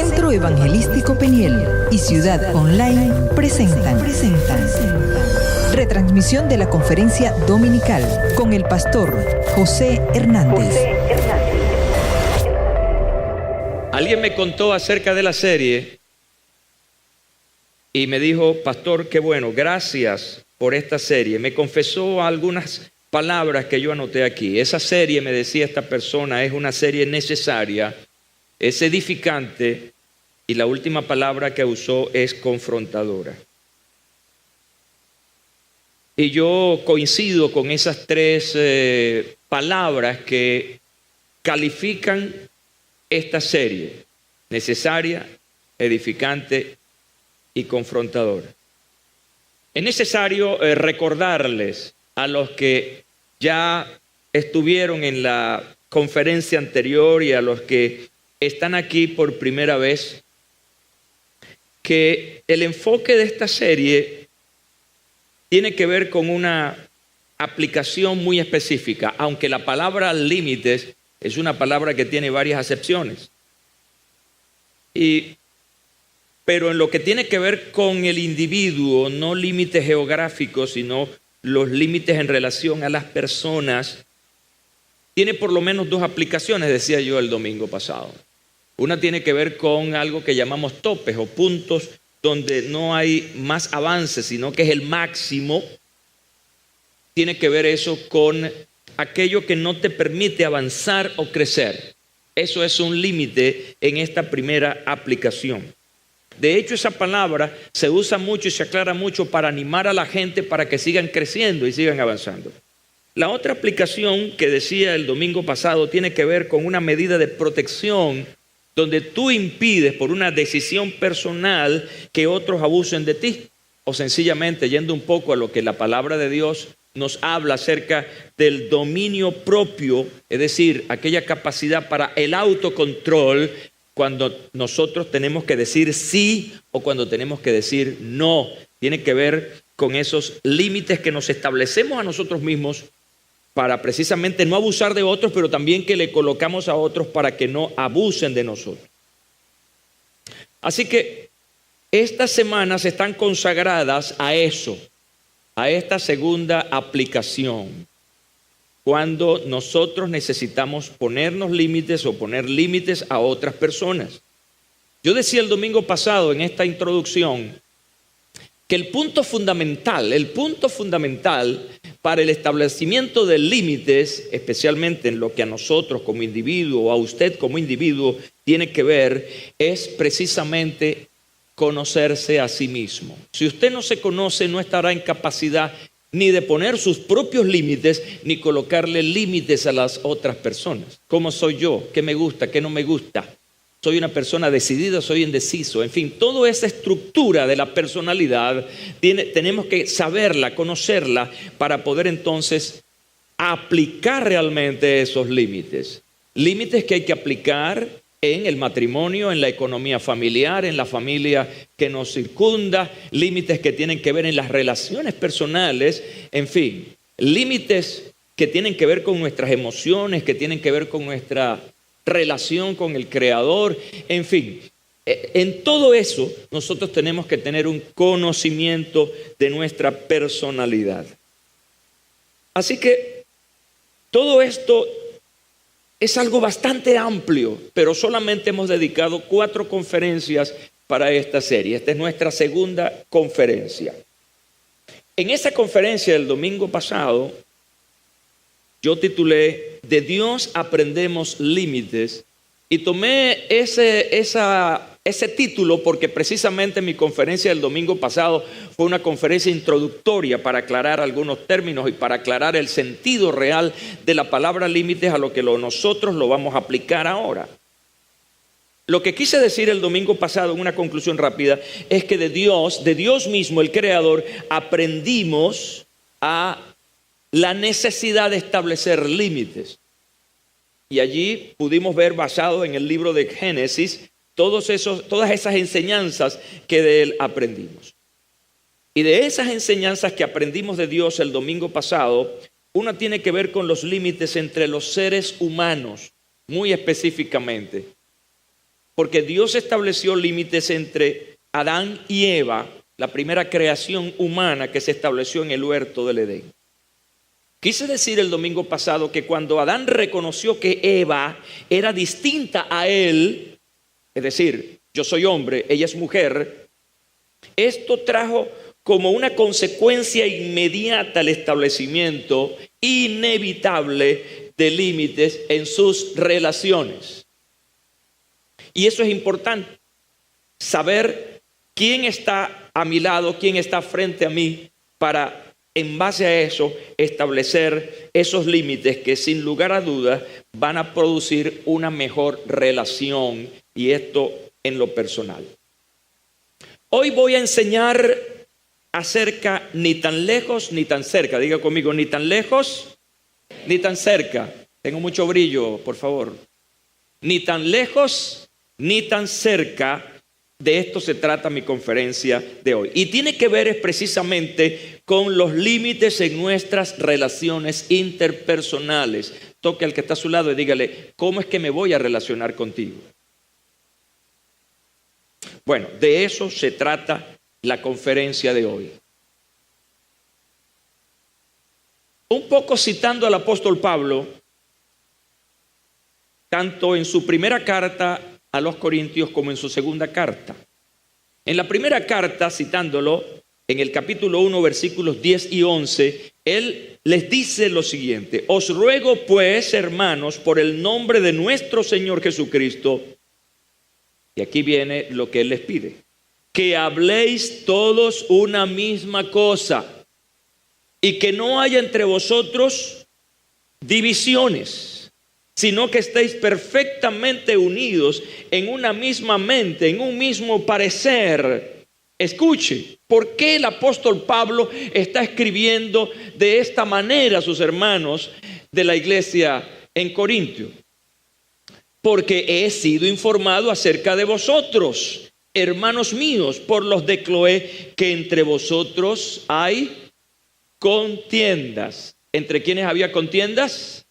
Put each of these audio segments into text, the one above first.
Centro Evangelístico Peniel y Ciudad Online presentan retransmisión de la conferencia dominical con el pastor José Hernández. Alguien me contó acerca de la serie y me dijo: pastor, qué bueno, gracias por esta serie. Me confesó algunas palabras que yo anoté aquí. Esa serie, me decía esta persona, es una serie necesaria, es edificante, y la última palabra que usó es confrontadora. Y yo coincido con esas tres palabras que califican esta serie: necesaria, edificante y confrontadora. Es necesario recordarles a los que ya estuvieron en la conferencia anterior y a los que están aquí por primera vez que el enfoque de esta serie tiene que ver con una aplicación muy específica, aunque la palabra límites es una palabra que tiene varias acepciones. Pero en lo que tiene que ver con el individuo, no límites geográficos, sino los límites en relación a las personas, tiene por lo menos dos aplicaciones, decía yo el domingo pasado. Una tiene que ver con algo que llamamos topes o puntos donde no hay más avance, sino que es el máximo. Tiene que ver eso con aquello que no te permite avanzar o crecer. Eso es un límite en esta primera aplicación. De hecho, esa palabra se usa mucho y se aclara mucho para animar a la gente para que sigan creciendo y sigan avanzando. La otra aplicación que decía el domingo pasado tiene que ver con una medida de protección donde tú impides por una decisión personal que otros abusen de ti, o sencillamente yendo un poco a lo que la palabra de Dios nos habla acerca del dominio propio, es decir, aquella capacidad para el autocontrol cuando nosotros tenemos que decir sí o cuando tenemos que decir no. Tiene que ver con esos límites que nos establecemos a nosotros mismos para precisamente no abusar de otros, pero también que le colocamos a otros para que no abusen de nosotros. Así que estas semanas están consagradas a eso, a esta segunda aplicación, cuando nosotros necesitamos ponernos límites o poner límites a otras personas. Yo decía el domingo pasado en esta introducción que el punto fundamental para el establecimiento de límites, especialmente en lo que a nosotros como individuo o a usted como individuo tiene que ver, es precisamente conocerse a sí mismo. Si usted no se conoce, no estará en capacidad ni de poner sus propios límites, ni colocarle límites a las otras personas. ¿Cómo soy yo? ¿Qué me gusta? ¿Qué no me gusta? ¿Soy una persona decidida? ¿Soy indeciso? En fin, toda esa estructura de la personalidad tenemos que saberla, conocerla, para poder entonces aplicar realmente esos límites. Límites que hay que aplicar en el matrimonio, en la economía familiar, en la familia que nos circunda, límites que tienen que ver en las relaciones personales, en fin, límites que tienen que ver con nuestras emociones, que tienen que ver con nuestra relación con el Creador, en fin. En todo eso nosotros tenemos que tener un conocimiento de nuestra personalidad. Así que todo esto es algo bastante amplio, pero solamente hemos dedicado 4 conferencias para esta serie. Esta es nuestra segunda conferencia. En esa conferencia del domingo pasado, yo titulé "De Dios aprendemos límites", y tomé ese título porque precisamente mi conferencia del domingo pasado fue una conferencia introductoria para aclarar algunos términos y para aclarar el sentido real de la palabra límites a lo que nosotros lo vamos a aplicar ahora. Lo que quise decir el domingo pasado en una conclusión rápida es que de Dios mismo, el Creador, aprendimos a la necesidad de establecer límites. Y allí pudimos ver, basado en el libro de Génesis, todas esas enseñanzas que de Él aprendimos. Y de esas enseñanzas que aprendimos de Dios el domingo pasado, una tiene que ver con los límites entre los seres humanos, muy específicamente. porque Dios estableció límites entre Adán y Eva, la primera creación humana que se estableció en el huerto del Edén. Quise decir el domingo pasado que cuando Adán reconoció que Eva era distinta a él, es decir, yo soy hombre, ella es mujer, esto trajo como una consecuencia inmediata el establecimiento inevitable de límites en sus relaciones. Y eso es importante, saber quién está a mi lado, quién está frente a mí, para en base a eso establecer esos límites que sin lugar a dudas van a producir una mejor relación, y esto en lo personal. Hoy voy a enseñar acerca ni tan lejos ni tan cerca. Diga conmigo, ni tan lejos ni tan cerca. Tengo mucho brillo, por favor. Ni tan lejos ni tan cerca. De esto se trata mi conferencia de hoy. Y tiene que ver precisamente con los límites en nuestras relaciones interpersonales. Toque al que está a su lado y dígale, ¿cómo es que me voy a relacionar contigo? Bueno, de eso se trata la conferencia de hoy. Un poco citando al apóstol Pablo, tanto en su primera carta a los Corintios como en su segunda carta. En la primera carta, citándolo, en el capítulo 1, versículos 10 y 11, él les dice lo siguiente: os ruego pues, hermanos, por el nombre de nuestro Señor Jesucristo, y aquí viene lo que él les pide, que habléis todos una misma cosa, y que no haya entre vosotros divisiones, sino que estéis perfectamente unidos en una misma mente, en un mismo parecer. Escuche, ¿por qué el apóstol Pablo está escribiendo de esta manera a sus hermanos de la iglesia en Corintio? Porque he sido informado acerca de vosotros, hermanos míos, por los de Cloé, que entre vosotros hay contiendas. ¿Entre quiénes había contiendas?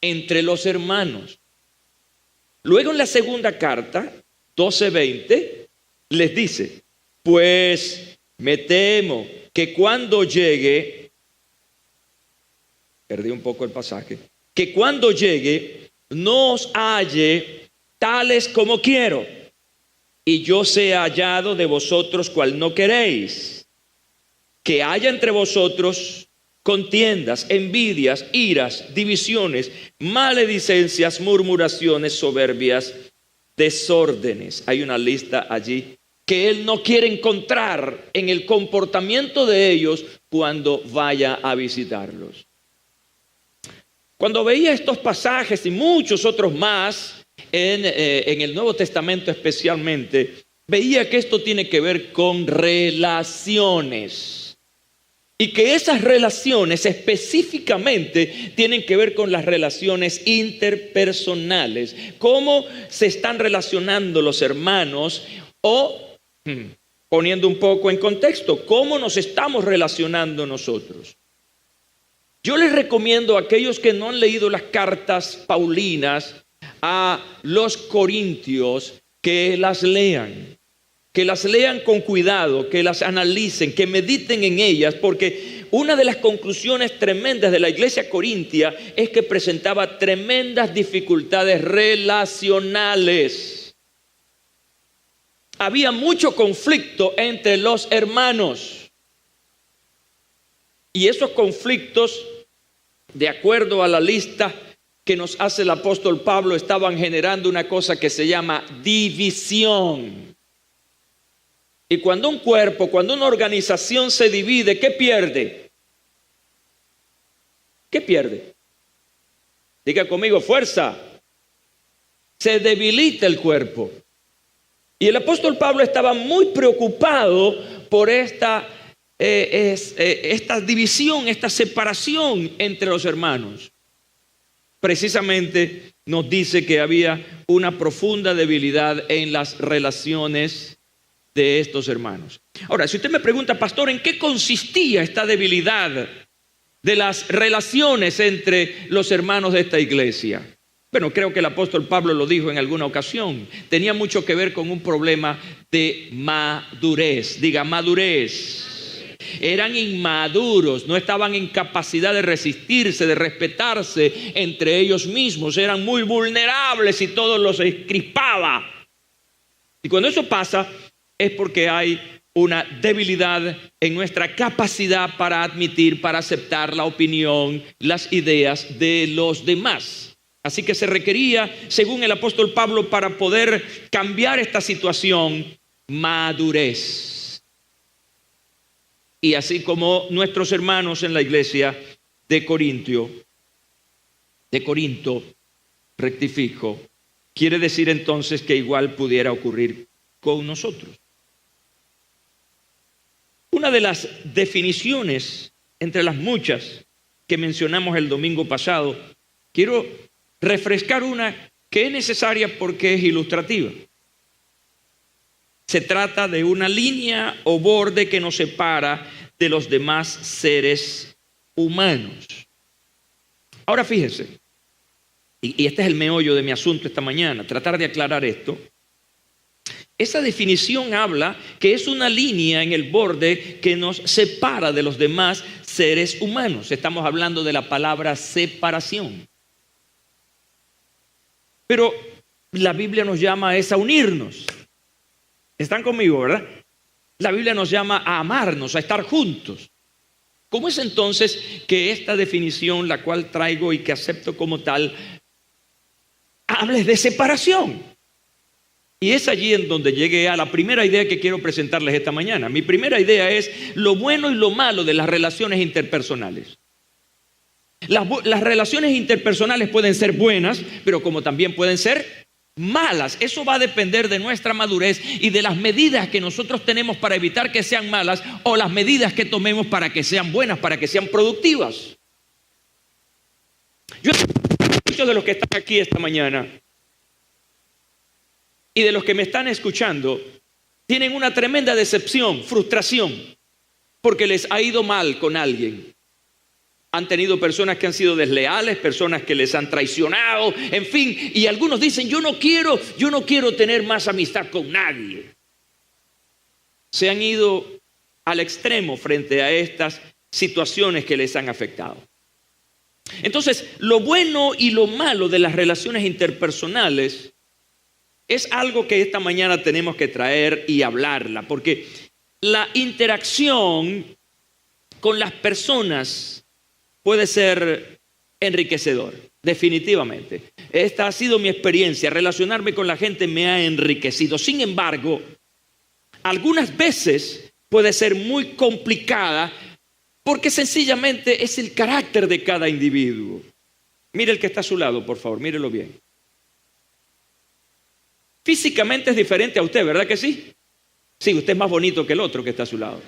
Entre los hermanos. Luego en la segunda carta, 12:20, les dice, pues me temo que cuando llegue, perdí un poco el pasaje, que cuando llegue no os halle tales como quiero, y yo sea hallado de vosotros cual no queréis, que haya entre vosotros contiendas, envidias, iras, divisiones, maledicencias, murmuraciones, soberbias, desórdenes. Hay una lista allí que él no quiere encontrar en el comportamiento de ellos cuando vaya a visitarlos. Cuando veía estos pasajes y muchos otros más en el Nuevo Testamento especialmente, veía que esto tiene que ver con relaciones. Y que esas relaciones específicamente tienen que ver con las relaciones interpersonales. Cómo se están relacionando los hermanos, o poniendo un poco en contexto, cómo nos estamos relacionando nosotros. Yo les recomiendo a aquellos que no han leído las cartas paulinas a los corintios que las lean. Que las lean con cuidado, que las analicen, que mediten en ellas, porque una de las conclusiones tremendas de la iglesia corintia es que presentaba tremendas dificultades relacionales. Había mucho conflicto entre los hermanos. Y esos conflictos, de acuerdo a la lista que nos hace el apóstol Pablo, estaban generando una cosa que se llama división. Y cuando un cuerpo, cuando una organización se divide, ¿qué pierde? ¿Qué pierde? Diga conmigo, fuerza. Se debilita el cuerpo. Y el apóstol Pablo estaba muy preocupado por esta división, esta separación entre los hermanos. Precisamente nos dice que había una profunda debilidad en las relaciones de estos hermanos. Ahora, si usted me pregunta, pastor, ¿en qué consistía esta debilidad de las relaciones entre los hermanos de esta iglesia? Bueno, creo que el apóstol Pablo lo dijo en alguna ocasión. Tenía mucho que ver con un problema de madurez. Diga, madurez. Eran inmaduros, no estaban en capacidad de resistirse, de respetarse entre ellos mismos. Eran muy vulnerables y todo los crispaba. Y cuando eso pasa es porque hay una debilidad en nuestra capacidad para admitir, para aceptar la opinión, las ideas de los demás. Así que se requería, según el apóstol Pablo, para poder cambiar esta situación, madurez. Y así como nuestros hermanos en la iglesia de Corinto, rectifico, quiere decir entonces que igual pudiera ocurrir con nosotros. Una de las definiciones, entre las muchas que mencionamos el domingo pasado, quiero refrescar una que es necesaria porque es ilustrativa. Se trata de una línea o borde que nos separa de los demás seres humanos. Ahora fíjense, y este es el meollo de mi asunto esta mañana, tratar de aclarar esto. Esa definición habla que es una línea en el borde que nos separa de los demás seres humanos. Estamos hablando de la palabra separación. Pero la Biblia nos llama a unirnos. ¿Están conmigo, verdad? La Biblia nos llama a amarnos, a estar juntos. ¿Cómo es entonces que esta definición, la cual traigo y que acepto como tal, hables de separación? Y es allí en donde llegué a la primera idea que quiero presentarles esta mañana. Mi primera idea es lo bueno y lo malo de las relaciones interpersonales. Las relaciones interpersonales pueden ser buenas, pero como también pueden ser malas. Eso va a depender de nuestra madurez y de las medidas que nosotros tenemos para evitar que sean malas o las medidas que tomemos para que sean buenas, para que sean productivas. Muchos de los que están aquí esta mañana y de los que me están escuchando tienen una tremenda decepción, frustración, porque les ha ido mal con alguien. Han tenido personas que han sido desleales, personas que les han traicionado, en fin, y algunos dicen, yo no quiero tener más amistad con nadie. Se han ido al extremo frente a estas situaciones que les han afectado. Entonces, lo bueno y lo malo de las relaciones interpersonales es algo que esta mañana tenemos que traer y hablarla, porque la interacción con las personas puede ser enriquecedor, definitivamente. Esta ha sido mi experiencia, relacionarme con la gente me ha enriquecido. Sin embargo, algunas veces puede ser muy complicada porque sencillamente es el carácter de cada individuo. Mire el que está a su lado, por favor, mírelo bien. Físicamente es diferente a usted, ¿verdad que sí? Sí, usted es más bonito que el otro que está a su lado.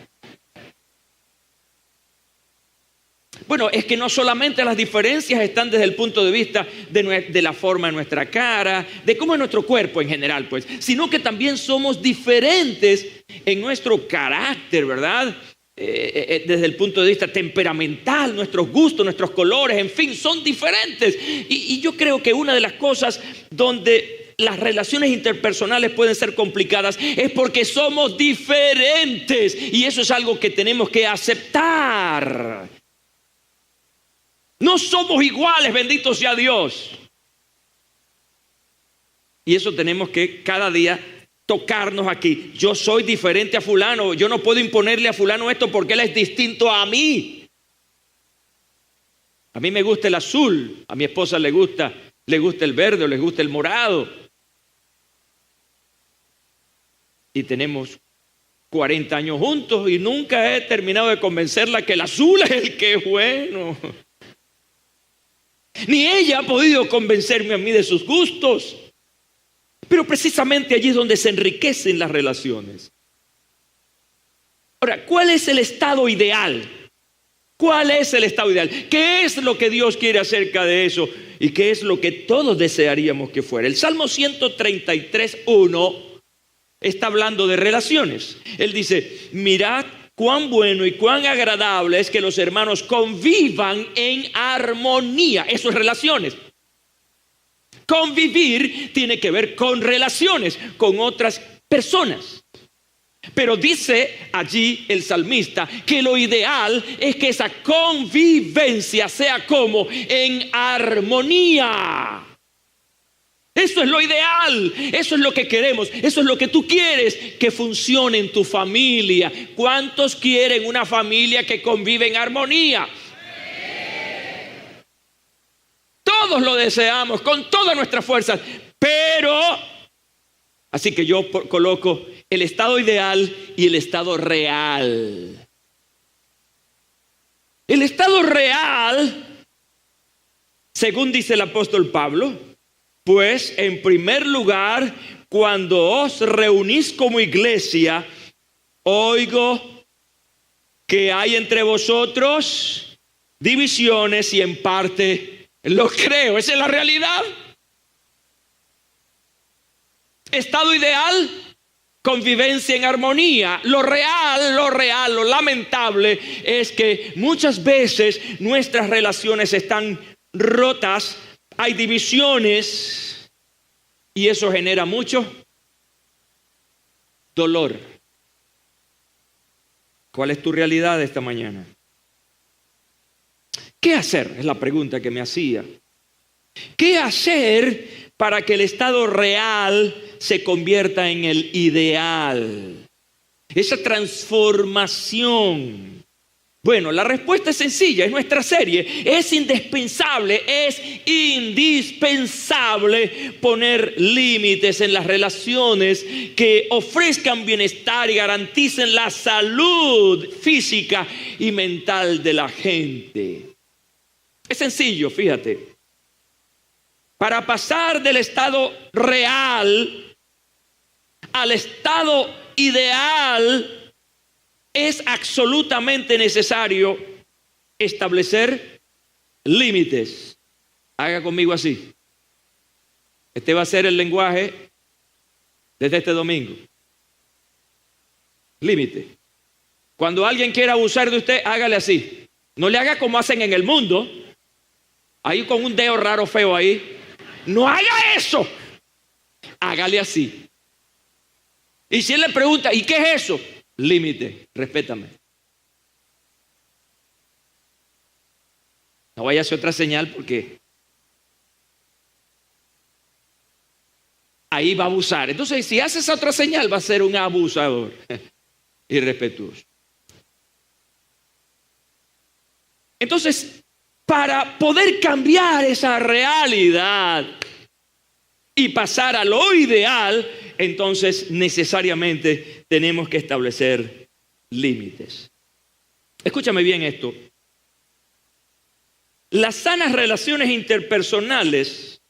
Bueno, es que no solamente las diferencias están desde el punto de vista de la forma de nuestra cara, de cómo es nuestro cuerpo en general, pues, sino que también somos diferentes en nuestro carácter, ¿verdad? Desde el punto de vista temperamental, nuestros gustos, nuestros colores, en fin, son diferentes. Y yo creo que una de las cosas donde las relaciones interpersonales pueden ser complicadas es porque somos diferentes y eso es algo que tenemos que aceptar. No somos iguales, bendito sea Dios. Y eso tenemos que cada día tocarnos aquí. Yo soy diferente a fulano, yo no puedo imponerle a fulano esto porque él es distinto a mí. A mí me gusta el azul, a mi esposa le gusta el verde o le gusta el morado. Y tenemos 40 años juntos y nunca he terminado de convencerla que el azul es el que es bueno. Ni ella ha podido convencerme a mí de sus gustos. Pero precisamente allí es donde se enriquecen las relaciones. Ahora, ¿cuál es el estado ideal? ¿Cuál es el estado ideal? ¿Qué es lo que Dios quiere acerca de eso? ¿Y qué es lo que todos desearíamos que fuera? El Salmo 133:1 está hablando de relaciones. Él dice, mirad cuán bueno y cuán agradable es que los hermanos convivan en armonía. Eso es relaciones. Convivir tiene que ver con relaciones, con otras personas. Pero dice allí el salmista que lo ideal es que esa convivencia sea como en armonía. Eso es lo ideal, eso es lo que queremos, eso es lo que tú quieres que funcione en tu familia. ¿Cuántos quieren una familia que convive en armonía? Todos lo deseamos con todas nuestras fuerzas, pero así que yo coloco el estado ideal y el estado real. El estado real, según dice el apóstol Pablo, pues en primer lugar, cuando os reunís como iglesia, oigo que hay entre vosotros divisiones y en parte lo creo. Esa es la realidad. Estado ideal, convivencia en armonía. Lo lamentable es que muchas veces nuestras relaciones están rotas. Hay divisiones y eso genera mucho dolor. ¿Cuál es tu realidad esta mañana? ¿Qué hacer? Es la pregunta que me hacía. ¿Qué hacer para que el estado real se convierta en el ideal? Esa transformación. Bueno, la respuesta es sencilla, es nuestra serie. Es indispensable poner límites en las relaciones que ofrezcan bienestar y garanticen la salud física y mental de la gente. Es sencillo, fíjate. Para pasar del estado real al estado ideal, es absolutamente necesario establecer límites. Haga conmigo así. Este va a ser el lenguaje desde este domingo. Límite. Cuando alguien quiera abusar de usted, hágale así. No le haga como hacen en el mundo. Ahí con un dedo raro feo ahí. No haga eso. Hágale así. Y si él le pregunta, ¿y qué es eso? Límite, respétame. No vaya a hacer otra señal porque ahí va a abusar. Entonces, si haces otra señal, va a ser un abusador irrespetuoso. Entonces, para poder cambiar esa realidad y pasar a lo ideal, entonces necesariamente tenemos que establecer límites. Escúchame bien esto. Las sanas relaciones interpersonales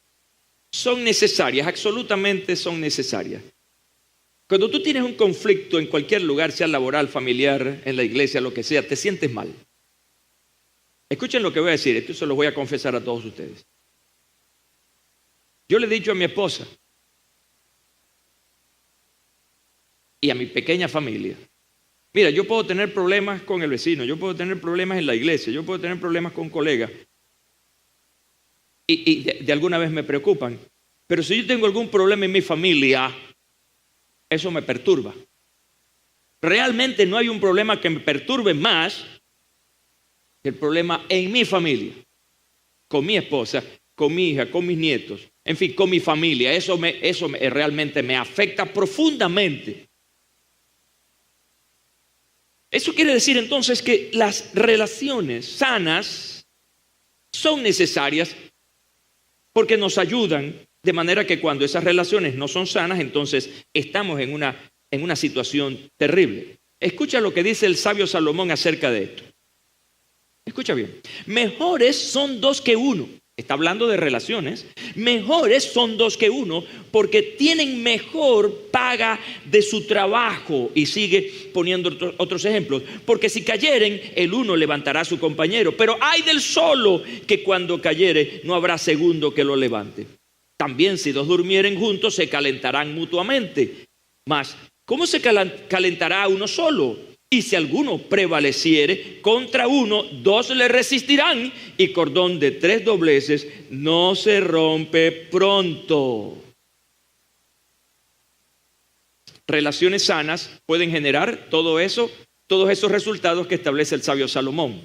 son necesarias, absolutamente son necesarias. Cuando tú tienes un conflicto en cualquier lugar, sea laboral, familiar, en la iglesia, lo que sea, te sientes mal. Escuchen lo que voy a decir, esto se lo voy a confesar a todos ustedes. Yo le he dicho a mi esposa y a mi pequeña familia, mira, yo puedo tener problemas con el vecino, yo puedo tener problemas en la iglesia, yo puedo tener problemas con colegas y de alguna vez me preocupan, pero si yo tengo algún problema en mi familia, eso me perturba. Realmente no hay un problema que me perturbe más que el problema en mi familia, con mi esposa, con mi hija, con mis nietos, en fin, con mi familia. Eso realmente me afecta profundamente. Eso quiere decir entonces que las relaciones sanas son necesarias porque nos ayudan, de manera que cuando esas relaciones no son sanas, entonces estamos en una situación terrible. Escucha lo que dice el sabio Salomón acerca de esto. Escucha bien. Mejores son dos que uno. Está hablando de relaciones. Mejores son dos que uno porque tienen mejor paga de su trabajo. Y sigue poniendo otros ejemplos. Porque si cayeren, el uno levantará a su compañero. Pero hay del solo que cuando cayere no habrá segundo que lo levante. También si dos durmieren juntos se calentarán mutuamente. Mas, ¿cómo se calentará uno solo? Y si alguno prevaleciere contra uno, 2 le resistirán, y cordón de 3 dobleces no se rompe pronto. Relaciones sanas pueden generar todo eso, todos esos resultados que establece el sabio Salomón.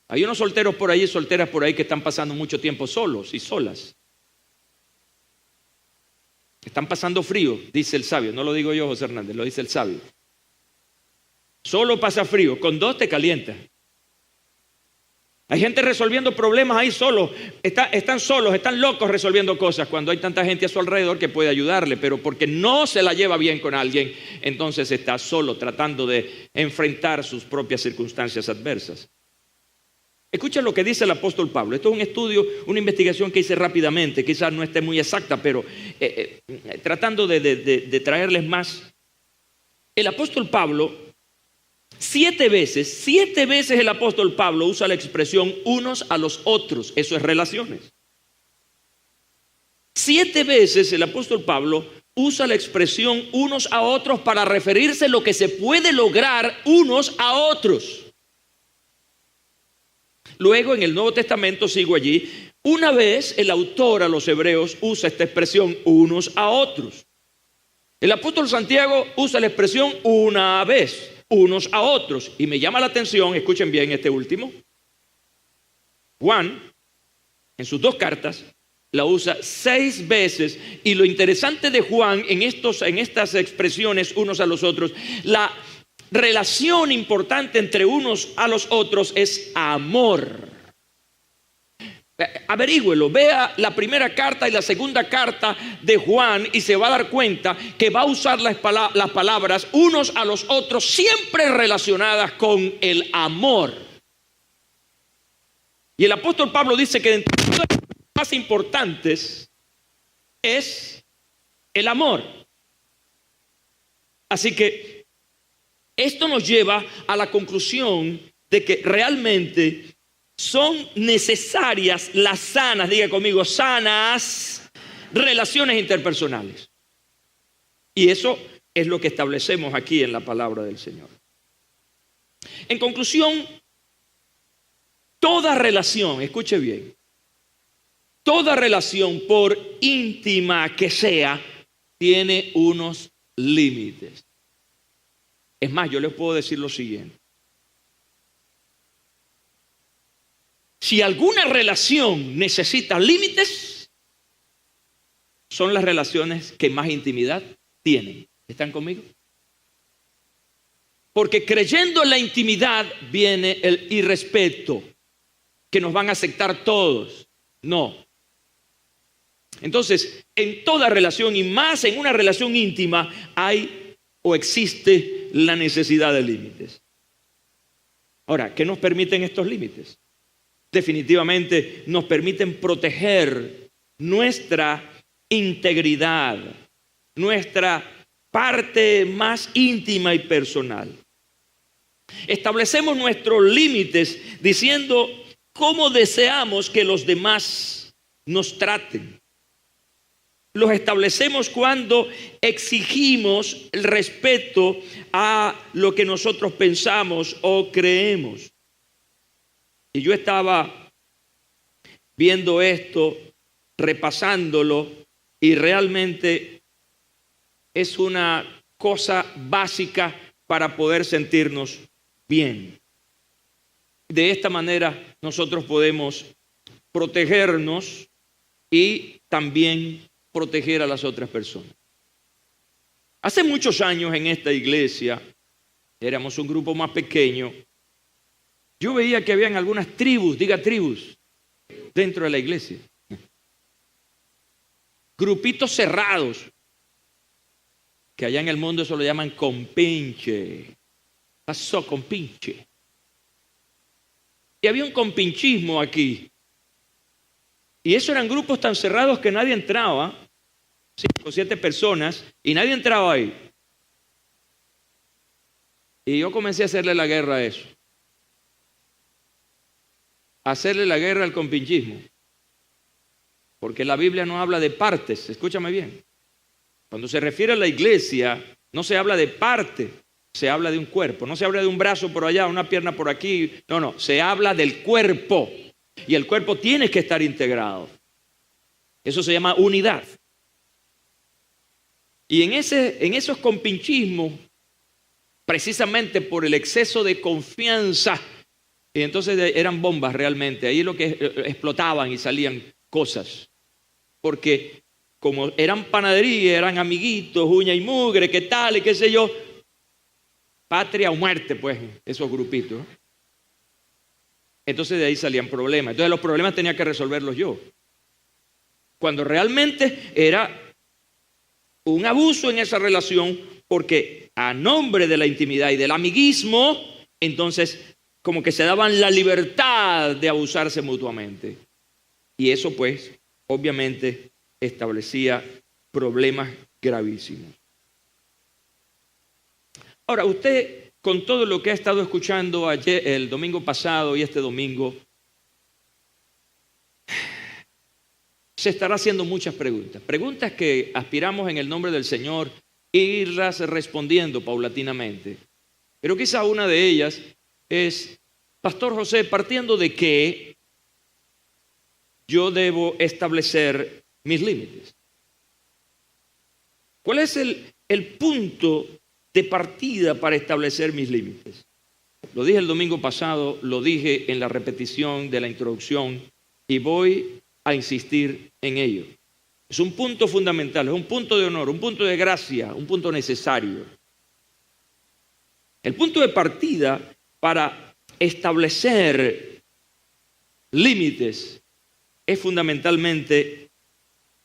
Hay unos solteros por ahí y solteras por ahí que están pasando mucho tiempo solos y solas. Están pasando frío, dice el sabio. No lo digo yo, José Hernández, lo dice el sabio. Solo pasa frío, con 2 te calientas. Hay gente resolviendo problemas ahí solo, están solos, están locos resolviendo cosas cuando hay tanta gente a su alrededor que puede ayudarle, pero porque no se la lleva bien con alguien, entonces está solo tratando de enfrentar sus propias circunstancias adversas. Escucha lo que dice el apóstol Pablo. Esto es un estudio, una investigación que hice rápidamente, quizás no esté muy exacta, pero tratando de traerles más. El apóstol Pablo, 7 veces el apóstol Pablo usa la expresión unos a los otros. Eso es relaciones. 7 veces el apóstol Pablo usa la expresión unos a otros para referirse a lo que se puede lograr unos a otros. Luego en el Nuevo Testamento, sigo allí, una vez el autor a los hebreos usa esta expresión unos a otros. El apóstol Santiago usa la expresión una vez, unos a otros. Y me llama la atención, escuchen bien este último. Juan, en sus 2 cartas, la usa 6 veces. Y lo interesante de Juan en estas expresiones unos a los otros, la relación importante entre unos a los otros es amor. Averígüelo, vea la primera carta y la segunda carta de Juan y se va a dar cuenta que va a usar las palabras unos a los otros siempre relacionadas con el amor. Y el apóstol Pablo dice que entre las cosas más importantes es el amor. Así que esto nos lleva a la conclusión de que realmente son necesarias las sanas, diga conmigo, sanas relaciones interpersonales. Y eso es lo que establecemos aquí en la palabra del Señor. En conclusión, toda relación, escuche bien, toda relación por íntima que sea, tiene unos límites. Es más, yo les puedo decir lo siguiente. Si alguna relación necesita límites, son las relaciones que más intimidad tienen. ¿Están conmigo? Porque creyendo en la intimidad viene el irrespeto, que nos van a aceptar todos. No. Entonces, en toda relación y más en una relación íntima hay o existe la necesidad de límites. Ahora, ¿qué nos permiten estos límites? Definitivamente nos permiten proteger nuestra integridad, nuestra parte más íntima y personal. Establecemos nuestros límites diciendo cómo deseamos que los demás nos traten. Los establecemos cuando exigimos el respeto a lo que nosotros pensamos o creemos. Y yo estaba viendo esto, repasándolo, y realmente es una cosa básica para poder sentirnos bien. De esta manera nosotros podemos protegernos y también proteger a las otras personas. Hace muchos años en esta iglesia, éramos un grupo más pequeño, yo veía que habían algunas tribus, diga tribus, dentro de la iglesia. Grupitos cerrados, que allá en el mundo eso lo llaman compinche. Pasó compinche. Y había un compinchismo aquí. Y esos eran grupos tan cerrados que nadie entraba, 5 o 7 personas, y nadie entraba ahí. Y yo comencé a hacerle la guerra a eso. Hacerle la guerra al compinchismo. Porque la Biblia no habla de partes, escúchame bien. Cuando se refiere a la iglesia, no se habla de parte, se habla de un cuerpo. No se habla de un brazo por allá, una pierna por aquí. No, se habla del cuerpo. Y el cuerpo tiene que estar integrado. Eso se llama unidad. Y en esos compinchismos, precisamente por el exceso de confianza, y entonces eran bombas realmente. Ahí lo que explotaban y salían cosas. Porque como eran panadería, eran amiguitos, uña y mugre, qué tal y qué sé yo, patria o muerte, pues, esos grupitos. Entonces de ahí salían problemas. Entonces los problemas tenía que resolverlos yo. Cuando realmente era un abuso en esa relación, porque a nombre de la intimidad y del amiguismo, entonces como que se daban la libertad de abusarse mutuamente. Y eso pues obviamente establecía problemas gravísimos. Ahora, usted con todo lo que ha estado escuchando ayer, el domingo pasado y este domingo, se estará haciendo muchas preguntas. Preguntas que aspiramos en el nombre del Señor irlas respondiendo paulatinamente. Pero quizá una de ellas es, Pastor José, ¿partiendo de qué yo debo establecer mis límites? ¿Cuál es el punto de partida para establecer mis límites? Lo dije el domingo pasado, lo dije en la repetición de la introducción y voy a insistir en ello. Es un punto fundamental, es un punto de honor, un punto de gracia, un punto necesario. El punto de partida para establecer límites es fundamentalmente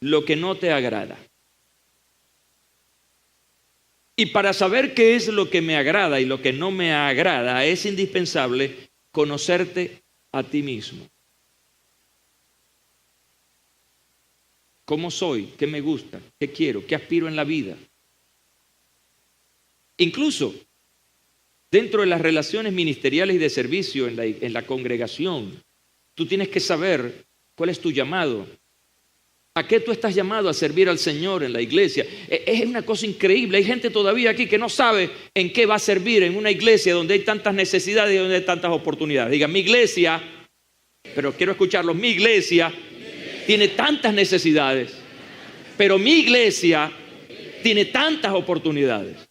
lo que no te agrada. Y para saber qué es lo que me agrada y lo que no me agrada, es indispensable conocerte a ti mismo. ¿Cómo soy? ¿Qué me gusta? ¿Qué quiero? ¿Qué aspiro en la vida? Incluso dentro de las relaciones ministeriales y de servicio en la congregación, tú tienes que saber cuál es tu llamado. ¿A qué tú estás llamado a servir al Señor en la iglesia? Es una cosa increíble. Hay gente todavía aquí que no sabe en qué va a servir en una iglesia donde hay tantas necesidades y donde hay tantas oportunidades. Diga, mi iglesia, pero quiero escucharlo, mi iglesia tiene tantas necesidades, pero mi iglesia tiene tantas oportunidades.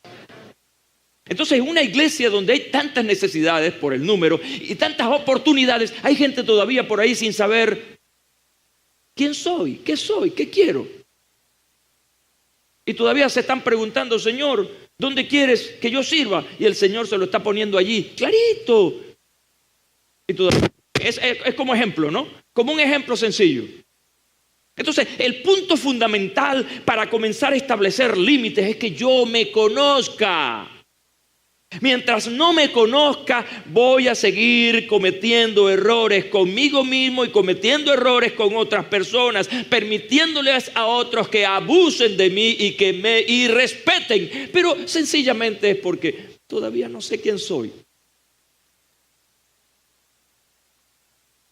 Entonces, en una iglesia donde hay tantas necesidades por el número y tantas oportunidades, hay gente todavía por ahí sin saber quién soy, qué quiero. Y todavía se están preguntando, Señor, ¿dónde quieres que yo sirva? Y el Señor se lo está poniendo allí, clarito. Y todavía, es como ejemplo, ¿no? Como un ejemplo sencillo. Entonces, el punto fundamental para comenzar a establecer límites es que yo me conozca. Mientras no me conozca, voy a seguir cometiendo errores conmigo mismo y cometiendo errores con otras personas, permitiéndoles a otros que abusen de mí y que me irrespeten. Pero sencillamente es porque todavía no sé quién soy.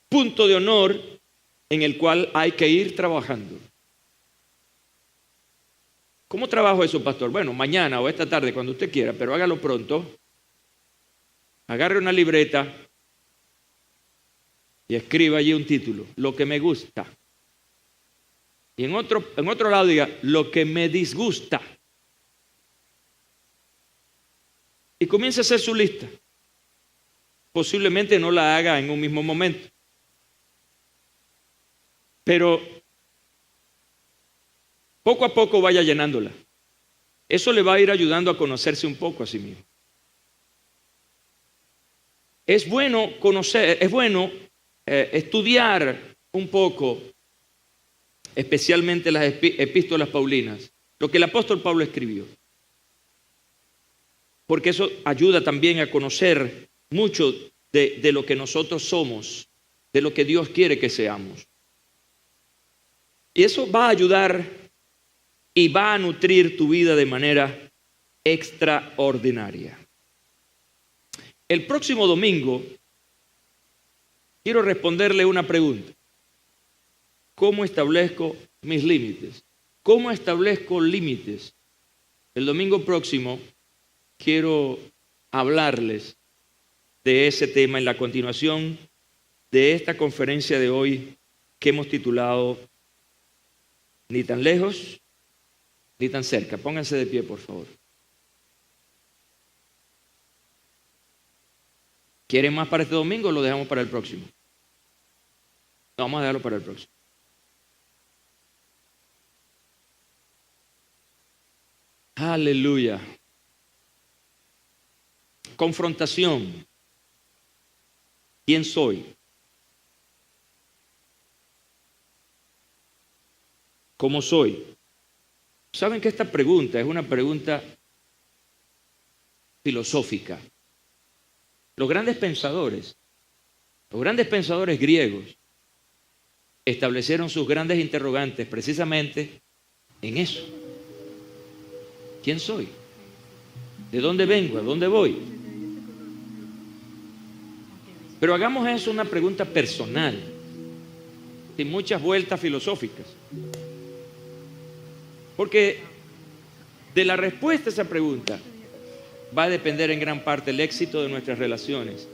Punto de honor en el cual hay que ir trabajando. ¿Cómo trabajo eso, pastor? Bueno, mañana o esta tarde, cuando usted quiera, pero hágalo pronto. Agarre una libreta y escriba allí un título, lo que me gusta. Y en otro lado diga, lo que me disgusta. Y comience a hacer su lista. Posiblemente no la haga en un mismo momento. Pero poco a poco vaya llenándola. Eso le va a ir ayudando a conocerse un poco a sí mismo. Es bueno conocer, es bueno estudiar un poco, especialmente las epístolas paulinas, lo que el apóstol Pablo escribió. Porque eso ayuda también a conocer mucho de lo que nosotros somos, de lo que Dios quiere que seamos. Y eso va a ayudar y va a nutrir tu vida de manera extraordinaria. El próximo domingo quiero responderle una pregunta. ¿Cómo establezco mis límites? ¿Cómo establezco límites? El domingo próximo quiero hablarles de ese tema en la continuación de esta conferencia de hoy que hemos titulado Ni tan lejos ni tan cerca. Pónganse de pie, por favor. ¿Quieren más para este domingo o lo dejamos para el próximo? No, vamos a dejarlo para el próximo. Aleluya. Confrontación. ¿Quién soy? ¿Cómo soy? Saben que esta pregunta es una pregunta filosófica. Los grandes pensadores griegos establecieron sus grandes interrogantes precisamente en eso. ¿Quién soy? ¿De dónde vengo? ¿A dónde voy? Pero hagamos eso una pregunta personal, sin muchas vueltas filosóficas. Porque de la respuesta a esa pregunta va a depender en gran parte el éxito de nuestras relaciones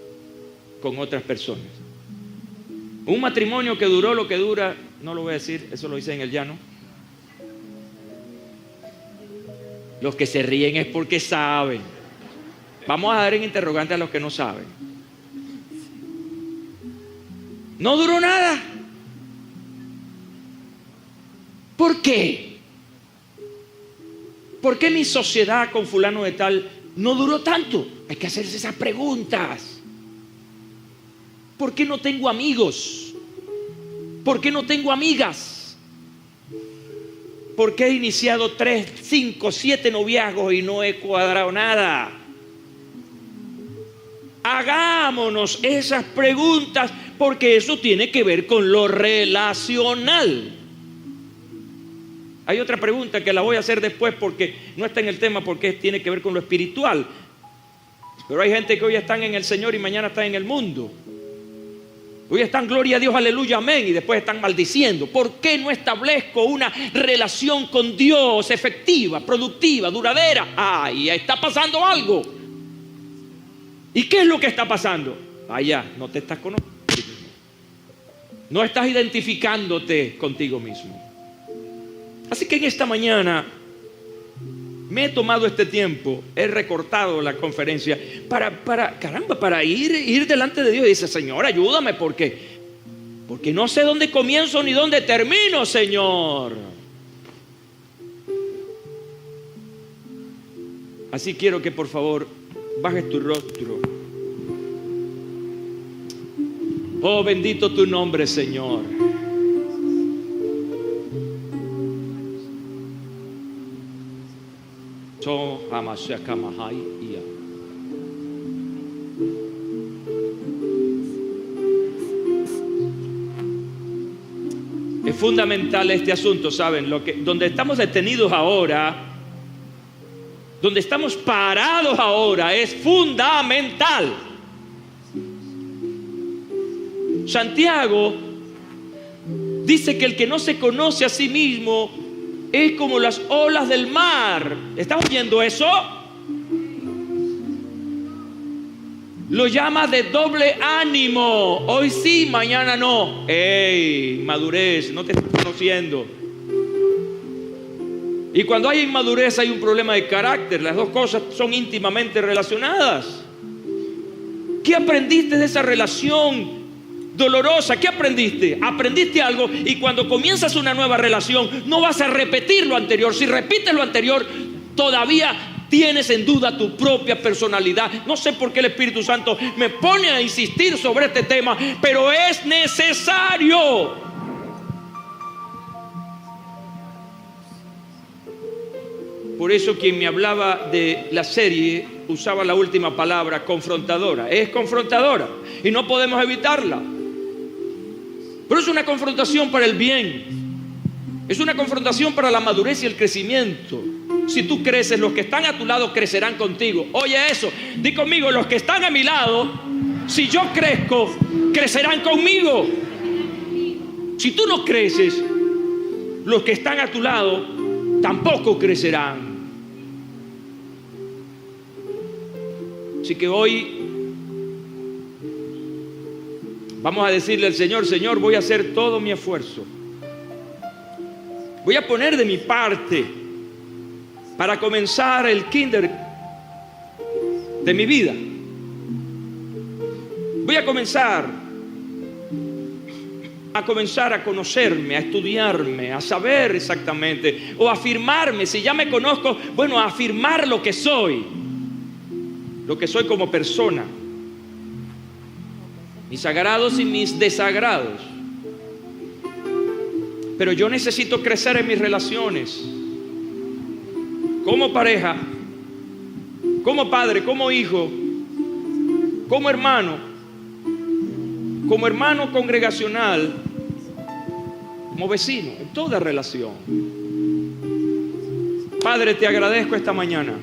con otras personas. Un matrimonio que duró lo que dura, no lo voy a decir, eso lo hice en el llano. Los que se ríen es porque saben. Vamos a dar en interrogante a los que no saben. No duró nada. ¿Por qué? ¿Por qué mi sociedad con fulano de tal no duró tanto? Hay que hacerse esas preguntas. ¿Por qué no tengo amigos? ¿Por qué no tengo amigas? ¿Por qué he iniciado 3, 5, 7 noviazgos y no he cuadrado nada? Hagámonos esas preguntas porque eso tiene que ver con lo relacional. Hay otra pregunta que la voy a hacer después porque no está en el tema, porque tiene que ver con lo espiritual. Pero hay gente que hoy están en el Señor y mañana están en el mundo. Hoy están gloria a Dios, aleluya, amén, y después están maldiciendo. ¿Por qué no establezco una relación con Dios efectiva, productiva, duradera? Ahí está pasando algo. ¿Y qué es lo que está pasando? Allá, no te estás conociendo. No estás identificándote contigo mismo. Así que en esta mañana me he tomado este tiempo, he recortado la conferencia para ir delante de Dios y decir: Señor, ayúdame porque no sé dónde comienzo ni dónde termino, Señor. Así quiero que por favor bajes tu rostro. Oh, bendito tu nombre, Señor. Es fundamental este asunto, ¿saben? Donde estamos detenidos ahora, donde estamos parados ahora, es fundamental. Santiago dice que el que no se conoce a sí mismo es como las olas del mar. ¿Estamos viendo eso? Lo llama de doble ánimo. Hoy sí, mañana no. ¡Ey! Madurez, no te estás conociendo. Y cuando hay inmadurez hay un problema de carácter. Las dos cosas son íntimamente relacionadas. ¿Qué aprendiste de esa relación dolorosa? ¿Qué aprendiste? Aprendiste algo y cuando comienzas una nueva relación no vas a repetir lo anterior. Si repites lo anterior, todavía tienes en duda tu propia personalidad. No sé por qué el Espíritu Santo me pone a insistir sobre este tema, pero es necesario. Por eso quien me hablaba de la serie usaba la última palabra, confrontadora. Es confrontadora y no podemos evitarla. Pero es una confrontación para el bien. Es una confrontación para la madurez y el crecimiento. Si tú creces, los que están a tu lado crecerán contigo. Oye eso, di conmigo: los que están a mi lado, si yo crezco, crecerán conmigo. Si tú no creces, los que están a tu lado tampoco crecerán. Así que hoy vamos a decirle al Señor: Señor, voy a hacer todo mi esfuerzo. Voy a poner de mi parte para comenzar el kinder de mi vida. Voy a comenzar a conocerme, a estudiarme, a saber exactamente, o afirmarme. Si ya me conozco, bueno, a afirmar lo que soy como persona, mis agrados y mis desagrados. Pero yo necesito crecer en mis relaciones, como pareja, como padre, como hijo, como hermano congregacional, como vecino, en toda relación. Padre, te agradezco esta mañana.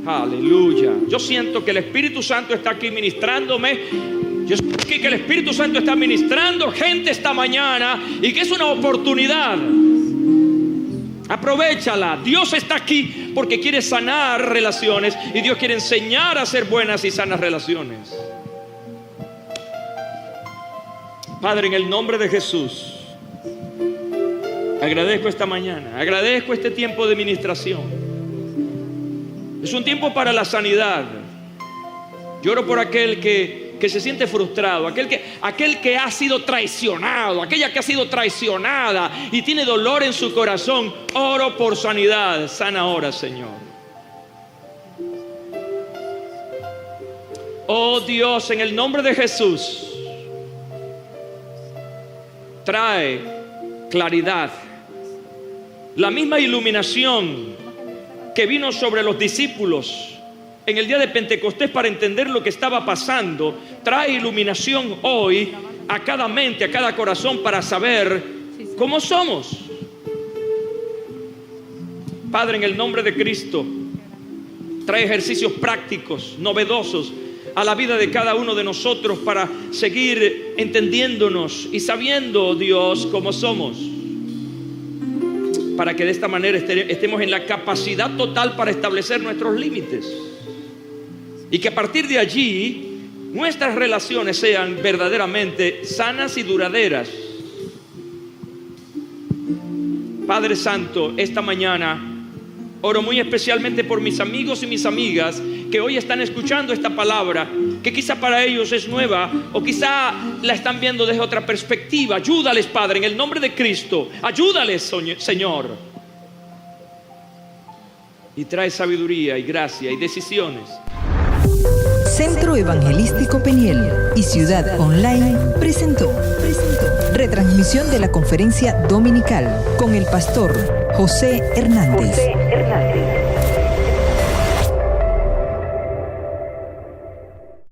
Aleluya. Yo siento que el Espíritu Santo está aquí ministrándome. Yo siento que el Espíritu Santo está ministrando gente esta mañana y que es una oportunidad. Aprovéchala. Dios está aquí porque quiere sanar relaciones y Dios quiere enseñar a hacer buenas y sanas relaciones. Padre, en el nombre de Jesús, agradezco esta mañana, agradezco este tiempo de ministración. Es un tiempo para la sanidad. Lloro por aquel que se siente frustrado, aquel que ha sido traicionado, aquella que ha sido traicionada y tiene dolor en su corazón. Oro por sanidad. Sana ahora, Señor. Oh Dios, en el nombre de Jesús, trae claridad. La misma iluminación que vino sobre los discípulos en el día de Pentecostés para entender lo que estaba pasando, trae iluminación hoy a cada mente, a cada corazón, para saber cómo somos. Padre, en el nombre de Cristo, trae ejercicios prácticos, novedosos a la vida de cada uno de nosotros para seguir entendiéndonos y sabiendo, Dios, cómo somos, para que de esta manera estemos en la capacidad total para establecer nuestros límites y que a partir de allí nuestras relaciones sean verdaderamente sanas y duraderas. Padre Santo, esta mañana oro muy especialmente por mis amigos y mis amigas que hoy están escuchando esta palabra, que quizá para ellos es nueva o quizá la están viendo desde otra perspectiva. Ayúdales, Padre, en el nombre de Cristo. Ayúdales, Señor. Y trae sabiduría y gracia y decisiones. Centro Evangelístico Peniel y Ciudad Online presentó retransmisión de la conferencia dominical con el pastor José Hernández.